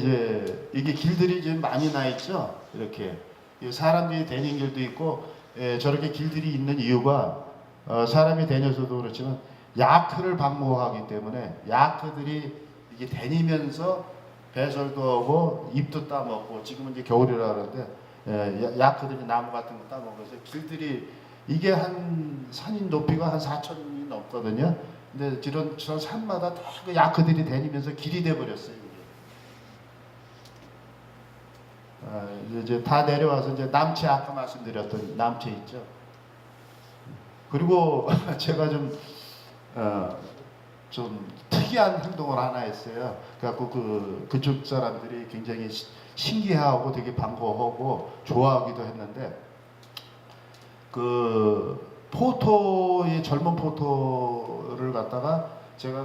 [SPEAKER 5] 길들이 지금 많이 나 있죠. 이렇게 사람들이 다니는 길도 있고 저렇게 길들이 있는 이유가 사람이 다녀서도 그렇지만 야크를 방목하기 때문에 야크들이 이게 다니면서 배설도 하고 잎도 따먹고 지금은 이제 겨울이라 그러는데 야크들이 나무 같은 거 따먹어서 길들이 이게 한 산인 높이가 한 4,000이 넘거든요. 근데 저 산마다 다 그 야크들이 다니면서 길이 돼 버렸어요. 이제 다 내려와서 이제 남채 아까 말씀드렸던 남채 있죠. 그리고 제가 좀 특이한 행동을 하나 했어요. 그래갖고 그쪽 사람들이 굉장히 신기해하고 되게 반가워하고 좋아하기도 했는데 젊은 포토를 갖다가 제가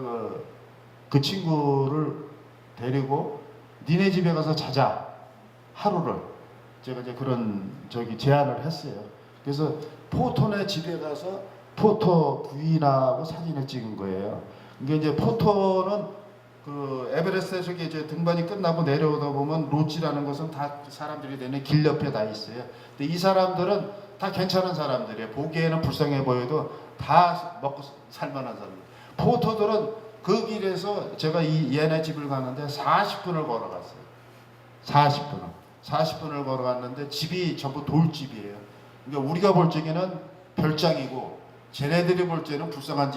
[SPEAKER 5] 그 친구를 데리고 니네 집에 가서 자자 하루를 제가 이제 그런 제안을 했어요. 그래서 포토네 집에 가서 포토 부인하고 사진을 찍은 거예요. 이게 이제 포토는 그 에베레스트에서 이제 등반이 끝나고 내려오다 보면 로지라는 것은 다 사람들이 내는 길 옆에 다 있어요. 근데 이 사람들은 다 괜찮은 사람들이에요. 보기에는 불쌍해 보여도 다 먹고 살만한 사람들. 포토들은 그 길에서 제가 얘네 집을 가는데 40분을 걸어갔어요. 40분을 걸어갔는데 집이 전부 돌집이에요. 그러니까 우리가 볼 적에는 별장이고 쟤네들이 볼 때는 불쌍한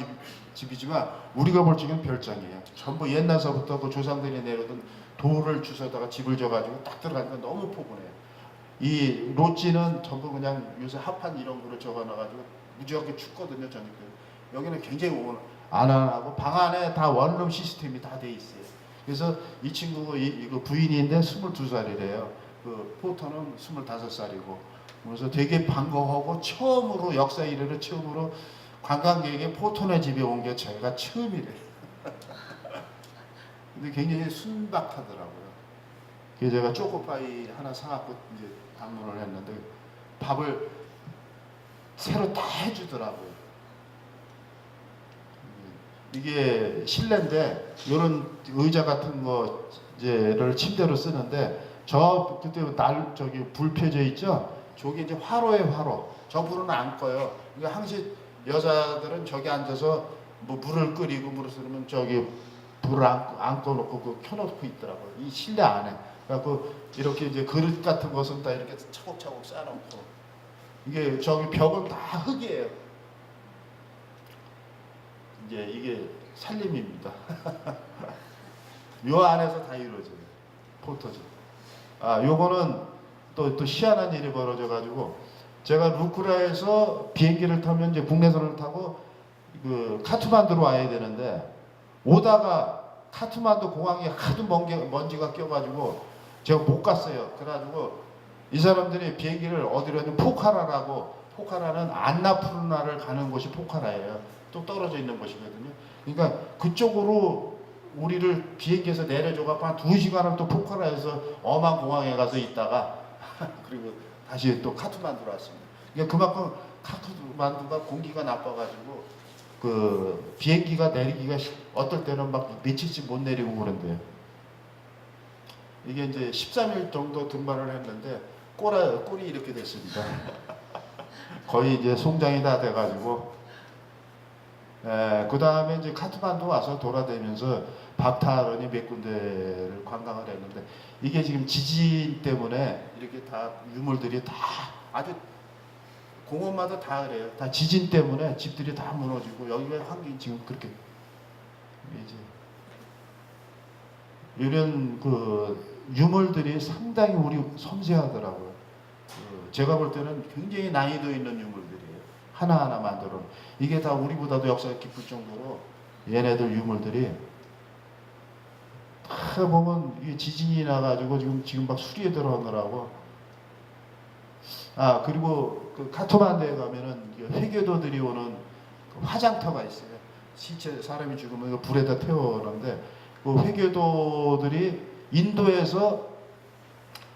[SPEAKER 5] 집이지만 우리가 볼 적에는 별장이에요. 전부 옛날서부터 그 조상들이 내려던 돌을 주워다가 집을 져가지고 딱 들어가니까 너무 포근해요. 이 로지는 전부 그냥 요새 합판 이런 거를 적어놔가지고 무지하게 춥거든요. 저녁에. 여기는 굉장히 안안하고 방 안에 다 원룸 시스템이 다 돼 있어요. 그래서 이 친구가 이거 부인인데 22살이래요. 그 포터는 25살이고. 그래서 되게 반가워하고 처음으로 역사 이래로 처음으로 관광객이 포토네 집에 온 게 제가 처음이래요. 근데 굉장히 순박하더라고요. 그래서 제가 초코파이 하나 사갖고 이제 방문을 했는데 밥을 새로 다 해주더라고요. 이게 실내인데 이런 의자 같은 거를 침대로 쓰는데 그때 불 펴져 있죠. 저기 이제 화로에 화로. 저 불은 안 꺼요. 그러니까 항시 여자들은 저기 앉아서 뭐 물을 끓이고 물을 끓이면 저기 불을 안 꺼놓고 그 켜놓고 있더라고요. 이 실내 안에. 그래갖고 이렇게 이제 그릇 같은 것은 다 이렇게 차곡차곡 쌓아놓고 이게 저기 벽은 다 흙이에요. 이제 이게 살림입니다. 요 안에서 다 이루어져요. 포토죠. 아, 요거는 또 희한한 일이 벌어져가지고 제가 루크라에서 비행기를 타면 이제 국내선을 타고 그 카트만두로 와야 되는데 오다가 카트만두 공항에 하도 먼지가 껴가지고 제가 못 갔어요. 그래가지고 이 사람들이 비행기를 어디로 하냐면 포카라라고, 포카라는 안나푸르나를 가는 곳이 포카라예요. 또 떨어져 있는 곳이거든요. 그러니까 그쪽으로 우리를 비행기에서 내려줘갖고 한 2시간을 또 포카라에서 엄한 공항에 가서 있다가 그리고 다시 또 카트만두로 왔습니다. 그러니까 그만큼 카트만두가 공기가 나빠가지고 그 비행기가 내리기가 어떨 때는 막 며칠씩 못 내리고 그런데요. 이게 이제 13일 정도 등반을 했는데 꼴이 이렇게 됐습니다. 거의 이제 송장이 다 돼가지고 그 다음에 이제 카트만두 와서 돌아다니면서 박타르니 몇 군데를 관광을 했는데 이게 지금 지진 때문에 이렇게 다 유물들이 다 아주 공원마다 다 그래요. 다 지진 때문에 집들이 다 무너지고 여기가 환경이 지금 그렇게 이제 이런 그 유물들이 상당히 우리 섬세하더라고요. 제가 볼 때는 굉장히 난이도 있는 유물들이에요. 하나하나 만들어. 이게 다 우리보다도 역사가 깊을 정도로 얘네들 유물들이 다 보면 이게 지진이 나가지고 지금 막 수리에 들어가느라고. 아, 그리고 그 카트만두에 가면은 회교도들이 오는 그 화장터가 있어요. 시체 사람이 죽으면 이거 불에다 태워놓는데 그 회교도들이 인도에서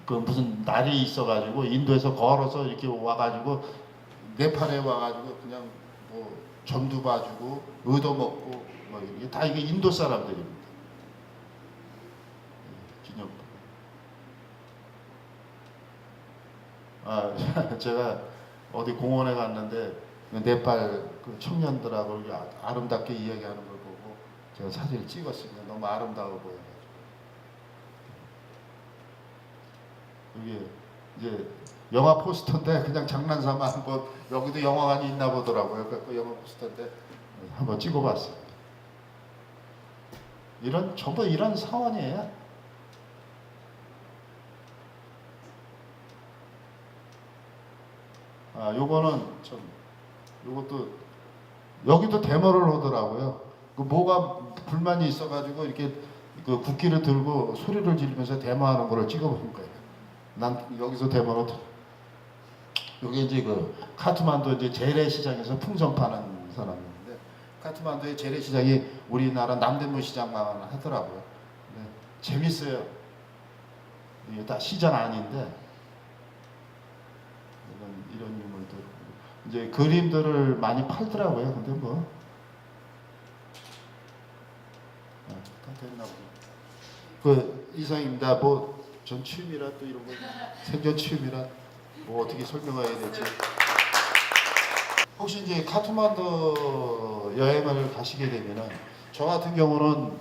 [SPEAKER 5] 그 무슨 날이 있어가지고 인도에서 걸어서 이렇게 와가지고 네팔에 와가지고 그냥 뭐 전두 봐주고 얻어먹고 뭐 이게 다 이게 인도 사람들입니다. 기념. 아, 제가 어디 공원에 갔는데 네팔 그 청년들하고 아름답게 이야기하는 걸 보고 제가 사진을 찍었습니다. 너무 아름다워 보여요. 이게 이제 영화 포스터인데 그냥 장난삼아 한번 여기도 영화관이 있나 보더라고요. 그 영화 포스터인데 한번 찍어봤어요. 전부 이런 사원이에요. 아, 요거는 요것도 여기도 데모를 하더라고요. 그 뭐가 불만이 있어가지고 이렇게 그 국기를 들고 소리를 지르면서 데모하는 거를 찍어본 거예요. 난 여기서 데모로 여기 이제 그 카트만두 이제 재래시장에서 풍선 파는 사람인데 카트만두의 재래시장이 우리나라 남대문 시장만 하더라고요. 네, 재밌어요. 이게 다 시장 아닌데 이런 유물들 이제 그림들을 많이 팔더라고요. 근데 뭐 다 됐나 보죠. 그 이상입니다. 뭐 전 취미라 또 이런 거 생전 취미라 뭐 어떻게 설명해야 될지. 혹시 이제 카트만두 여행을 가시게 되면은 저 같은 경우는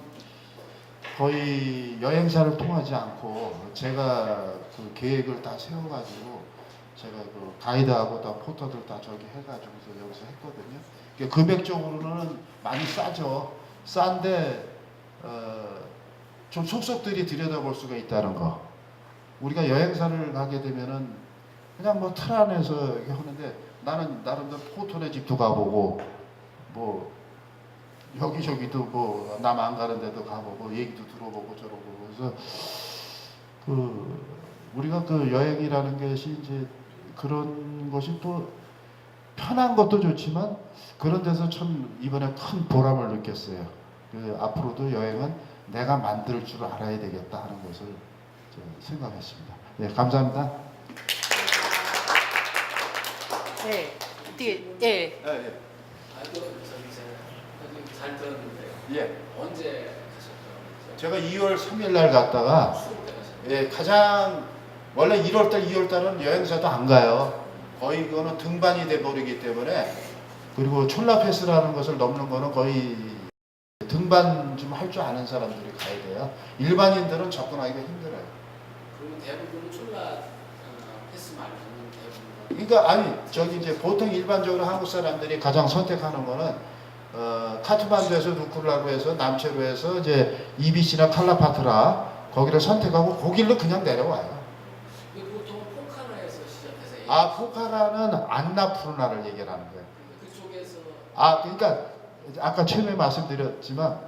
[SPEAKER 5] 거의 여행사를 통하지 않고 제가 그 계획을 다 세워가지고 제가 그 가이드하고 다 포터들 다 저기 해가지고서 여기서 했거든요. 그러니까 금액적으로는 많이 싸죠. 싼데 좀 속속들이 들여다볼 수가 있다는 거. 우리가 여행사를 가게 되면은 그냥 뭐 틀 안에서 이렇게 하는데 나는 나름대로 포토네 집도 가보고 뭐 여기저기도 뭐 남 안 가는 데도 가보고 얘기도 들어보고 저러고 그래서 그 우리가 그 여행이라는 것이 이제 그런 것이 또 편한 것도 좋지만 그런 데서 참 이번에 큰 보람을 느꼈어요. 그 앞으로도 여행은 내가 만들 줄 알아야 되겠다 하는 것을 생각했습니다. 네, 감사합니다.
[SPEAKER 1] 네, 어떻게 예.
[SPEAKER 5] 예.
[SPEAKER 6] 잘 들었는데요.
[SPEAKER 5] 예.
[SPEAKER 6] 언제 가셨어요?
[SPEAKER 5] 제가 2월 3일 날 갔다가 예, 가장 원래 1월달, 2월달은 여행사도 안 가요. 거의 그거는 등반이 돼 버리기 때문에 그리고 촐라페스라는 것을 넘는 거는 거의 등반 좀 할 줄 아는 사람들이 가야 돼요. 일반인들은 접근하기가 힘들어요.
[SPEAKER 6] 그러면 대부분은 쫄라 패스 말고는 대부분.
[SPEAKER 5] 그러니까 아니 저기 이제 보통 일반적으로 한국 사람들이 가장 선택하는 거는 카트만두에서 루쿨라로 해서 남체로 해서 이제 이비시나 칼라파트라 거기를 선택하고 거길로 그냥 내려와요.
[SPEAKER 6] 근데 보통 포카나에서 시작해서
[SPEAKER 5] 아 포카라는 안나푸르나를 얘기를 하는 거예요.
[SPEAKER 6] 그쪽에서
[SPEAKER 5] 아 그러니까 아까 처음에 말씀드렸지만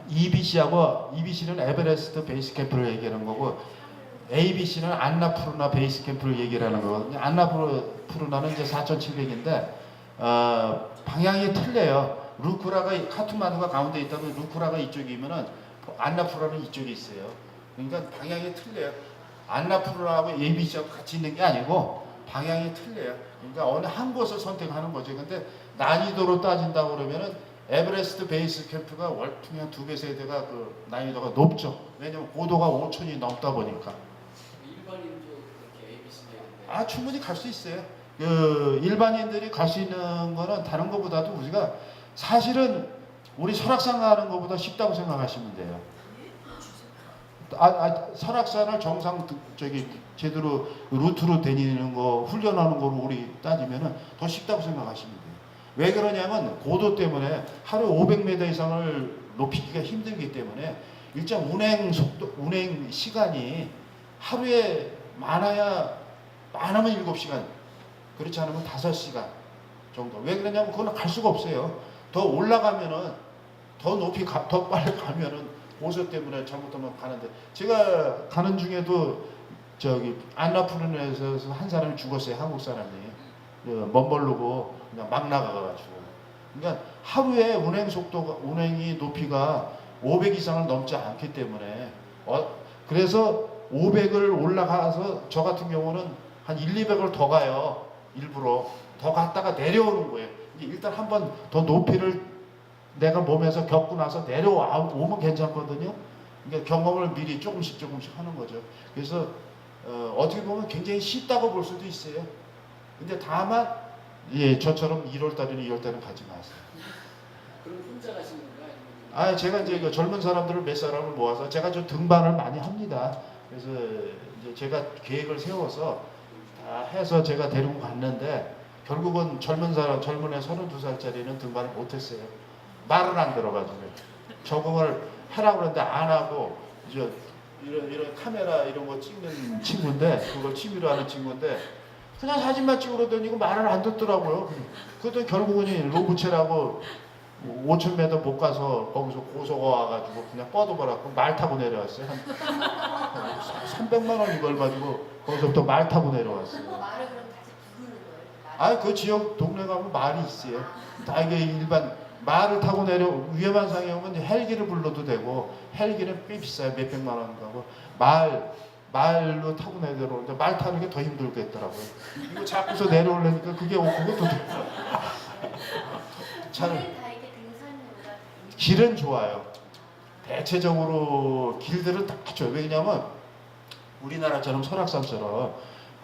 [SPEAKER 5] EBC는 에베레스트 베이스 캠프를 얘기하는 거고 ABC는 안나푸르나 베이스 캠프를 얘기를 하는 거거든요. 안나푸르나는 이제 4,700인데 방향이 틀려요. 루쿠라가 카투만두가 가운데 있다면 루쿠라가 이쪽이면은 안나푸르나는 이쪽에 있어요. 그러니까 방향이 틀려요. 안나푸르나하고 ABC하고 같이 있는 게 아니고 방향이 틀려요. 그러니까 어느 한 곳을 선택하는 거죠. 근데 난이도로 따진다고 그러면은 에베레스트 베이스 캠프가 월등히 2배, 3배가 그 난이도가 높죠. 왜냐면 고도가 5,000이 넘다 보니까.
[SPEAKER 6] 일반인도 그렇게 ABC 되는데.
[SPEAKER 5] 아 충분히 갈 수 있어요. 그 일반인들이 갈 수 있는 거는 다른 것보다도 우리가 사실은 우리 설악산 가는 것보다 쉽다고 생각하시면 돼요. 설악산을 정상 저기 제대로 루트로 다니는 거 훈련하는 거로 우리 따지면은 더 쉽다고 생각하시면 돼요. 왜 그러냐면 고도 때문에 하루 500m 이상을 높이기가 힘들기 때문에 일정 운행 속도, 운행 시간이 하루에 많으면 7시간, 그렇지 않으면 5시간 정도. 왜 그러냐면 그거는 갈 수가 없어요. 더 올라가면은 더 높이 더 빨리 가면은 고소 때문에 잘못하면 가는데 제가 가는 중에도 저기 안나푸르나에서 한 사람이 죽었어요. 한국 사람이 먼 모르고 그냥 막 나가가지고. 그러니까 하루에 운행이 높이가 500 이상을 넘지 않기 때문에 그래서 500을 올라가서 저 같은 경우는 한 200을 더 가요. 일부러 더 갔다가 내려오는 거예요. 일단 한번 더 높이를 내가 몸에서 겪고 나서 내려오면 괜찮거든요. 그러니까 경험을 미리 조금씩 하는 거죠. 그래서 어떻게 보면 굉장히 쉽다고 볼 수도 있어요. 근데 다만 저처럼 1월달이나 2월달은 가지 마세요.
[SPEAKER 6] 그럼 혼자 가시는 건가요? 아니면
[SPEAKER 5] 아 제가 이제 그 젊은 사람들을 몇 사람을 모아서 제가 좀 등반을 많이 합니다. 그래서 이제 제가 계획을 세워서 다 해서 제가 데리고 갔는데 결국은 젊은 애 32살짜리는 등반을 못했어요. 말을 안 들어가지고 적응을 하라고 그러는데 안 하고 이제 이런 카메라 이런 거 찍는 친구인데 그걸 취미로 하는 친구인데 그냥 사진만 찍으러 다니고 말을 안 듣더라고요. 그것도 결국은 로브체라고 5,000m 못 가서 거기서 고소가 와가지고 그냥 뻗어버렸고 말 타고 내려왔어요. 한 300만 원 이걸 가지고 거기서부터 말 타고 내려왔어요.
[SPEAKER 4] 말을 그럼 다시 부르는 거예요?
[SPEAKER 5] 아, 그 지역 동네 가면 말이 있어요. 다 이게 일반 말을 타고 위험한 상황이 오면 헬기를 불러도 되고 헬기는 꽤 비싸요. 몇백만 원 가고 말로 타고 내려오는데 말 타는 게 더 힘들겠더라고요. 이거 자꾸서 내려오려니까 그것도 잘 길은 좋아요. 대체적으로 길들은 다 좋아요. 왜냐면 우리나라처럼 설악산처럼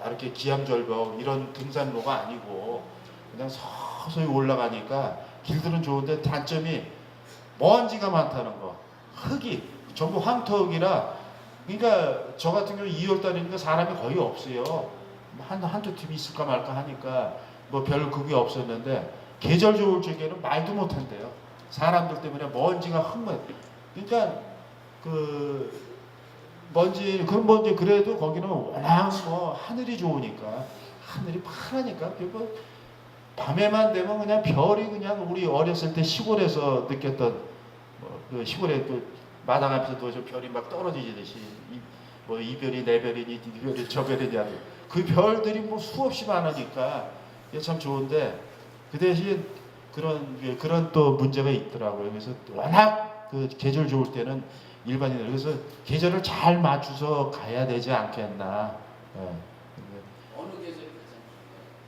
[SPEAKER 5] 이렇게 기암절벽 이런 등산로가 아니고 그냥 서서히 올라가니까 길들은 좋은데 단점이 먼지가 많다는 거. 흙이 전부 황토흙이라 그러니까 저 같은 경우 2월달이니까 사람이 거의 없어요. 한두 팀이 있을까 말까 하니까 뭐 별 그게 없었는데 계절 좋을 적에는 말도 못 한대요. 사람들 때문에 먼지가 흙만. 그러니까 그런 먼지 그래도 거기는 워낙 뭐 하늘이 좋으니까 하늘이 파라니까 그리고 밤에만 되면 그냥 별이 그냥 우리 어렸을 때 시골에서 느꼈던 그 시골에 그 마당 앞에서 저 별이 막 떨어지듯이 뭐 이 별이 내 별이니 네 별이 저 별이냐 그 별들이 뭐 수없이 많으니까 이게 참 좋은데 그 대신 그런 또 문제가 있더라고요. 그래서 워낙 그 계절 좋을 때는 일반인들 그래서 계절을 잘 맞춰서 가야 되지 않겠나. 예.
[SPEAKER 6] 어느 계절이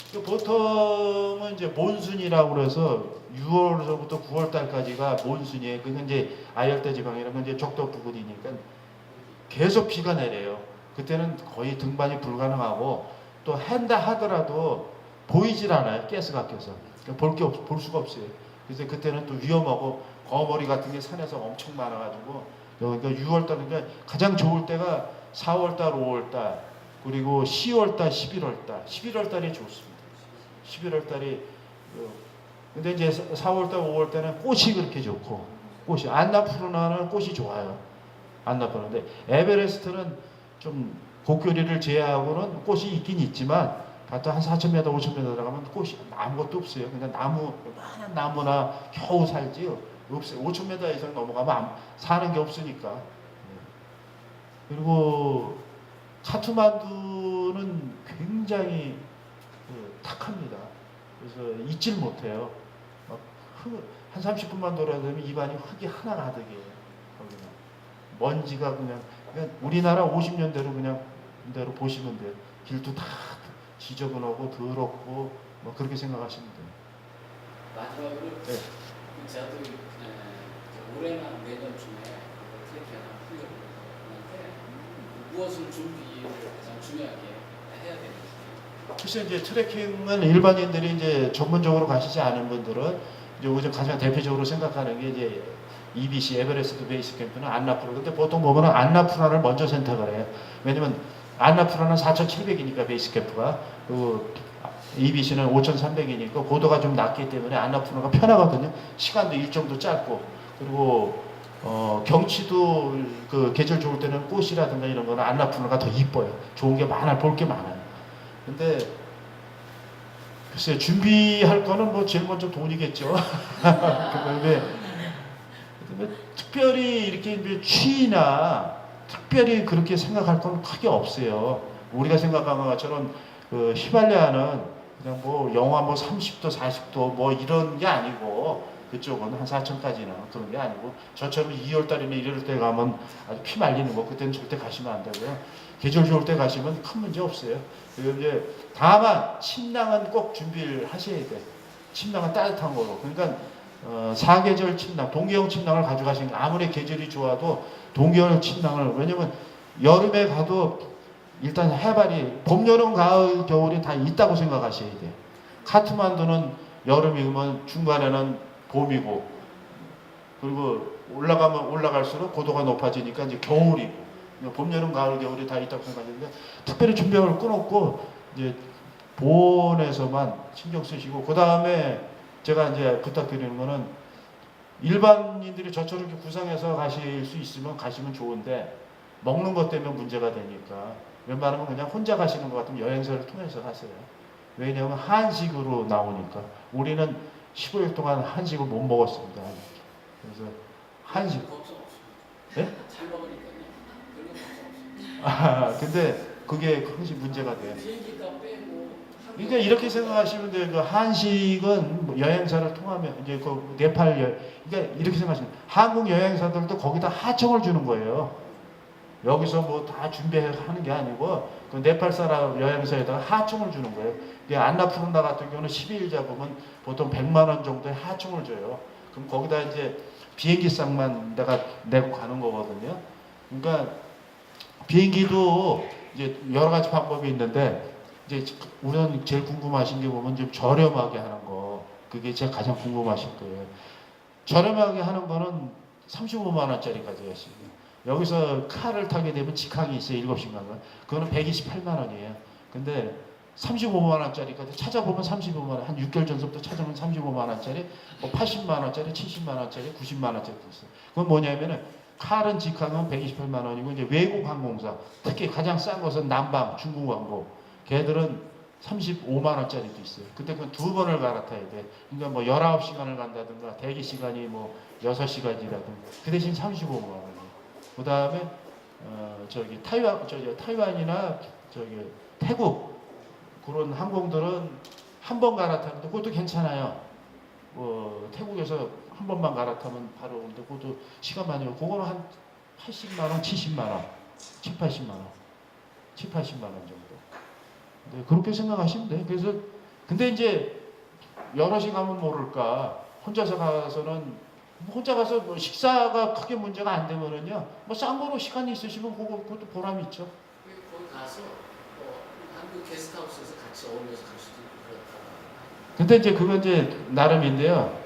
[SPEAKER 6] 가장
[SPEAKER 5] 보통은 이제 몬순이라고 그래서 6월서부터 9월 달까지가 몬순이에요. 그건 이제 아열대 지방이라는 건 이제 적도 부근이니까 계속 비가 내려요. 그때는 거의 등반이 불가능하고 또 한다 하더라도 보이질 않아요. 가스가 껴서 볼 수가 없어요. 그래서 그때는 또 위험하고
[SPEAKER 7] 거머리 같은 게 산에서 엄청 많아가지고 그러니까 6월달 그러니까 가장 좋을 때가 4월달, 5월달 그리고 10월달, 11월달, 11월달이 좋습니다. 11월달이 근데 이제 4월달, 5월달은 꽃이 그렇게 좋고 꽃이 안나푸르나는 꽃이 좋아요. 안나푸르나인데 에베레스트는 좀 곡교리를 제외하고는 꽃이 있긴 있지만 가도 한 4,000m, 5,000m 들어가면 꽃이 아무것도 없어요. 그냥 나무, 많은 나무나 겨우 살지요. 없어요. 5,000m 이상 넘어가면 사는 게 없으니까. 그리고 카트만두는 굉장히 탁합니다. 그래서 잊질 못해요. 한 30분만 돌아다니면 입안이 흙이 하나 가득이에요. 거기는 먼지가 그냥 우리나라 50년대로 그냥 대로 보시면 돼요. 길도 다 지저분하고 더럽고 뭐 그렇게 생각하시면 돼요.
[SPEAKER 6] 마지막으로
[SPEAKER 7] 네.
[SPEAKER 6] 저도 올해나 내년쯤에 트래킹 하나 하려고 하는데 무엇을 준비를 가장 중요하게 해야 되는지.
[SPEAKER 7] 글쎄 이제 트레킹은 일반인들이 이제 전문적으로 가시지 않은 분들은 이제 우리가 가장 대표적으로 생각하는 게 이제 EBC 에베레스트 베이스 캠프는 안나푸르. 근데 보통 보면은 안나푸르나를 먼저 선택을 해요. 왜냐면 안나푸르나는 4,700이니까 베이스 캠프가 그 EBC는 5,300이니까 고도가 좀 낮기 때문에 안나푸르나가 편하거든요. 시간도 일정도 짧고 그리고 경치도 그 계절 좋을 때는 꽃이라든가 이런 거는 안나푸르나가 더 이뻐요. 좋은 게 많아요. 볼 게 많아요. 근데 글쎄 준비할 거는 뭐 제일 먼저 돈이겠죠. 그다음에 특별히 이렇게 이제 취나 특별히 그렇게 생각할 건 크게 없어요. 우리가 생각한 것처럼 그 히말라야는 그냥 뭐 영하 뭐 30도, 40도 뭐 이런 게 아니고 그쪽은 한 4,000까지는 그런 게 아니고 저처럼 2월 달이나 이럴 때 가면 아주 피 말리는 거 그때는 절대 가시면 안 되고요. 계절 좋을 때 가시면 큰 문제 없어요. 그리고 이제 다만 침낭은 꼭 준비를 하셔야 돼. 침낭은 따뜻한 거로. 그러니까 사계절 침낭, 동계형 침낭을 가져가시는 게 아무리 계절이 좋아도 동계형 침낭을 왜냐면 여름에 가도 일단 해발이 봄, 여름, 가을, 겨울이 다 있다고 생각하셔야 돼요. 카트만두는 여름이면 중간에는 봄이고 그리고 올라가면 올라갈수록 고도가 높아지니까 이제 겨울이고 봄, 여름, 가을, 겨울이 다 있다고 생각하는데 특별히 준비할 건 없고 이제 본에서만 신경 쓰시고 그 다음에 제가 이제 부탁드리는 거는 일반인들이 저처럼 이렇게 구상해서 가실 수 있으면 가시면 좋은데 먹는 것 때문에 문제가 되니까 웬만하면 그냥 혼자 가시는 것 같으면 여행사를 통해서 가세요. 왜냐하면 한식으로 나오니까 우리는 15일 동안 한식을 못 먹었습니다. 그래서 한식.
[SPEAKER 6] 걱정 없습니다.
[SPEAKER 7] 네?
[SPEAKER 6] 잘 먹으니까요. 별로 걱정 없습니다.
[SPEAKER 7] 근데 그게 그것이 문제가 돼요.
[SPEAKER 6] 비행기값 빼고.
[SPEAKER 7] 그러니까 이렇게 생각하시면 돼요. 그 한식은 뭐 여행사를 통하면 이제 그 네팔 그러니까 이렇게 생각하시면 한국 여행사들도 거기다 하청을 주는 거예요. 여기서 뭐 다 준비하는 게 아니고 그 네팔 사람 여행사에다가 하청을 주는 거예요. 안나푸르나 같은 경우는 12일 잡으면 보통 100만 원 정도의 하청을 줘요. 그럼 거기다 이제 비행기값만 내가 내고 가는 거거든요. 그러니까 비행기도 이제 여러 가지 방법이 있는데 이제 우선 제일 궁금하신 게 보면 좀 저렴하게 하는 거 그게 제가 가장 궁금하실 거예요. 저렴하게 하는 거는 35만 원짜리까지 하시고 여기서 카를 타게 되면 직항이 있어요. 7시간간. 그거는 128만 원이에요. 근데 35만 원짜리까지 찾아보면 35만 원, 한 6개월 전부터 찾아보면 35만 원짜리, 뭐 80만 원짜리, 70만 원짜리, 90만 원짜리 있어요. 그건 뭐냐면은 칼은 직항은 128만 원이고 이제 외국 항공사, 특히 가장 싼 것은 남방, 중국 항공, 걔들은 35만 원짜리도 있어요. 근데 그건 2번을 갈아타야 돼. 그러니까 뭐 19시간을 간다든가 대기 시간이 뭐 6시간이라든가 그 대신 35만 원. 그 다음에 타이완이나 태국 그런 항공들은 한 번 갈아타는데 그것도 괜찮아요. 태국에서 한 번만 갈아타면 바로 오는데 그것도 시간 많이 걸리고 그거는 한 80만 원, 70만 원, 7, 80만 원, 7, 80만 원 정도. 네, 그렇게 생각하시면 돼요. 그래서 근데 이제 여럿이 가면 모를까 혼자서 가서는 혼자 가서 뭐 식사가 크게 문제가 안 되면은요, 뭐 싼 거로 시간이 있으시면 그것도 보람 있죠.
[SPEAKER 6] 거기 가서 한국 게스트하우스에서 같이 어울려서 갈 수도 있고 그렇다.
[SPEAKER 7] 근데 이제 그건 이제 나름인데요.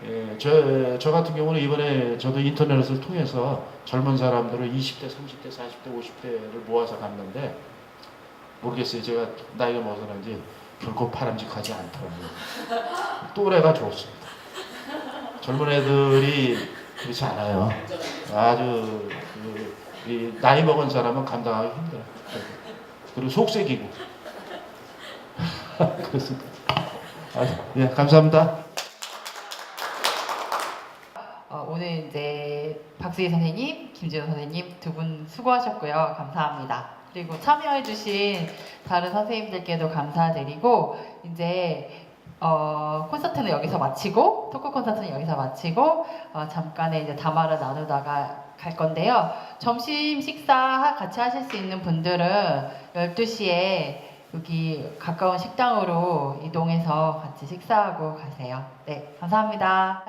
[SPEAKER 7] 예, 저 같은 경우는 이번에 저도 인터넷을 통해서 젊은 사람들을 20대, 30대, 40대, 50대를 모아서 갔는데 모르겠어요. 제가 나이가 먹어서 그런지 결코 바람직하지 않더라고요. 또래가 좋습니다. 젊은 애들이 그렇지 않아요. 아주 이 나이 먹은 사람은 감당하기 힘들어요. 그리고 속색이고. 그렇습니다. 예, 감사합니다.
[SPEAKER 1] 오늘 이제 박수희 선생님, 김지훈 선생님 두 분 수고하셨고요. 감사합니다. 그리고 참여해주신 다른 선생님들께도 감사드리고 이제 콘서트는 여기서 마치고 토크 콘서트는 여기서 마치고 잠깐의 이제 담화를 나누다가 갈 건데요. 점심 식사 같이 하실 수 있는 분들은 12시에 여기 가까운 식당으로 이동해서 같이 식사하고 가세요. 네, 감사합니다.